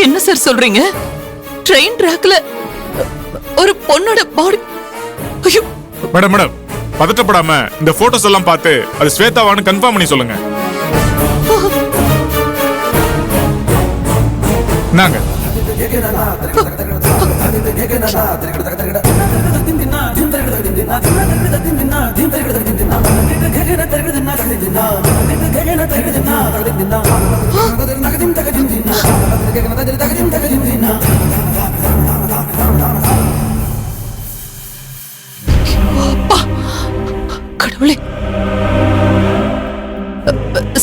என்ன சார் சொல்றீங்க? ட்ரெயின் ட்ராக்ல ஒரு பொண்ணோட பாடி. ஐயோ மேடம் மேடம், பதட்டப்படாம இந்த போட்டோஸ் எல்லாம் பார்த்து அது ஸ்வேதாவான்னு கன்ஃபார்ம் பண்ணி சொல்லுங்க. நாங்க கடவுளே.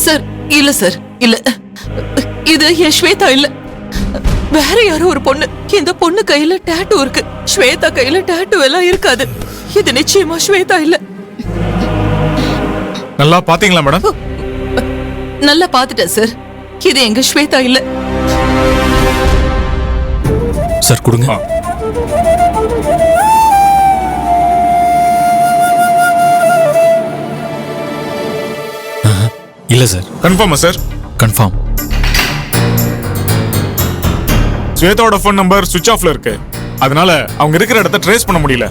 சார் இல்ல சார், இல்ல, இது என் ஸ்வேதா இல்ல, வேற யாரோ ஒரு பொண்ணு. இந்த பொண்ணு கையில டாட்டூ இருக்கு, ஸ்வேதா கையில டாட்டூ எல்லாம் இருக்காது. இது நிச்சயமா ஸ்வேதா இல்ல. நல்லா பாத்தீங்களா மேடம்? நல்லா பாத்துட்டேன் சார், இது எங்க ஸ்வேதா இல்ல. சார் கொடுங்க. இல்ல சார். கன்ஃபார்மா சார்? கன்ஃபார்ம். ஸ்வேதாவோட ஃபோன் நம்பர் சுவிட்ச் ஆஃப்ல இருக்கு, அதனால அவங்க இருக்கிற இடத்த ட்ரேஸ் பண்ண முடியல.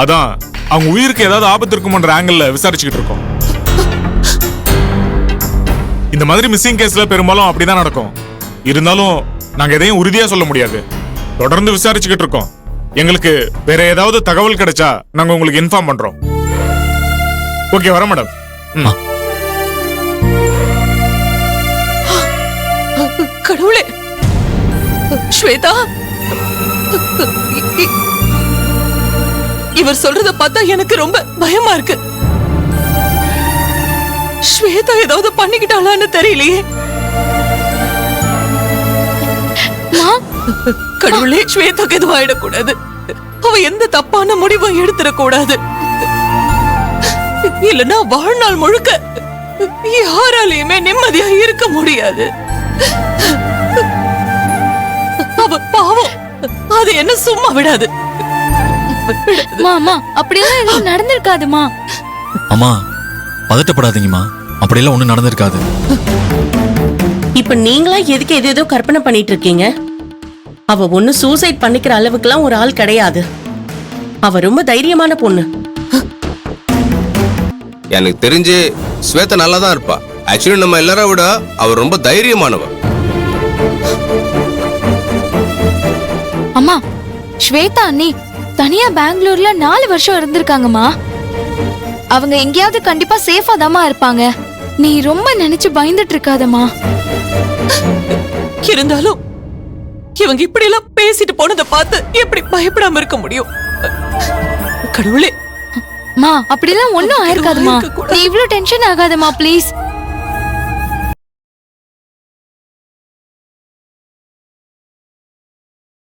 அதான் அவங்க உயிருக்கு ஏதாவது ஆபத்து இருக்குமோன்ற ஆங்கிள் விசாரிச்சுக்கிட்டு இருக்கோம். இந்த மாதிரி மிஸ்ஸிங் கேஸ்ல பெரும்பாலும் அப்படிதான் நடக்கும். இருந்தாலும் நாங்க எதையும் உறுதியா சொல்ல முடியாது. தொடர்ந்து விசாரிச்சுக்கிட்டு இருக்கோம். எங்களுக்கு வேற ஏதாவது தகவல் கிடைச்சா நாங்க உங்களுக்கு இன்ஃபார்ம் பண்றோம். ஓகே, வர மேடம். கடவுளே, ஸ்வேதா, இவர் சொல்றத பார்த்தா எனக்கு ரொம்ப பயமா இருக்கு. ஸ்வேதா ஏதாவது பண்ணிக்கிட்டாளான்னு தெரியலையே. கடவுளே, ஸ்வேதாக்கு எதுவும் ஆயிடக்கூடாது. அவ எந்த தப்பான முடிவும் எடுத்துடக்கூடாது. இல்லன்னா வாழ்நாள் முழுக்க யாராலையுமே நிம்மதியா இருக்க முடியாது. அவ பாவம், அது என்ன சும்மா விடாது. மாமா, அப்படியெல்லாம் எதுவும் நடந்திருக்காதுமா. அம்மா பதட்டப்படாதீங்கம்மா, அப்படியெல்லாம் ஒண்ணும் நடந்திருக்காது. இப்ப நீங்களா எதுக்கு ஏதோ கற்பனை பண்ணிட்டு இருக்கீங்க? அவ ஒண்ணு சூசைட் பண்ணிக்கிற அளவுக்குலாம் ஒரு ஆள் கிடையாது. அவ ரொம்ப தைரியமான பொண்ணு. எனக்கு தெரிஞ்சு ஸ்வேதா நல்லா தான் இருப்பா. ஆக்சுவலி நம்ம எல்லாரை விட அவ ரொம்ப தைரியமானவ. அம்மா, ஸ்வேதா அண்ணி தனியா பெங்களூர்ல 4 வருஷம் இருந்திருக்காங்கம்மா. அவங்க எங்கேயாவது கண்டிப்பா சேஃபா தாமா இருப்பாங்க. நீ ரொம்ப நினைச்சு பயந்துட்டு இருக்காதம்மா. இருந்தாலும் இவங்க இப்படி எல்லாம் பேசிட்டு போனதை பார்த்து எப்படி பயப்படாம இருக்க முடியும்? கடவுளே, அப்படிலாம் ஒண்ணும் ஆயிருக்காதுமா. நீ இவ்ளோ டென்ஷன் ஆகாதம்மா ப்ளீஸ்.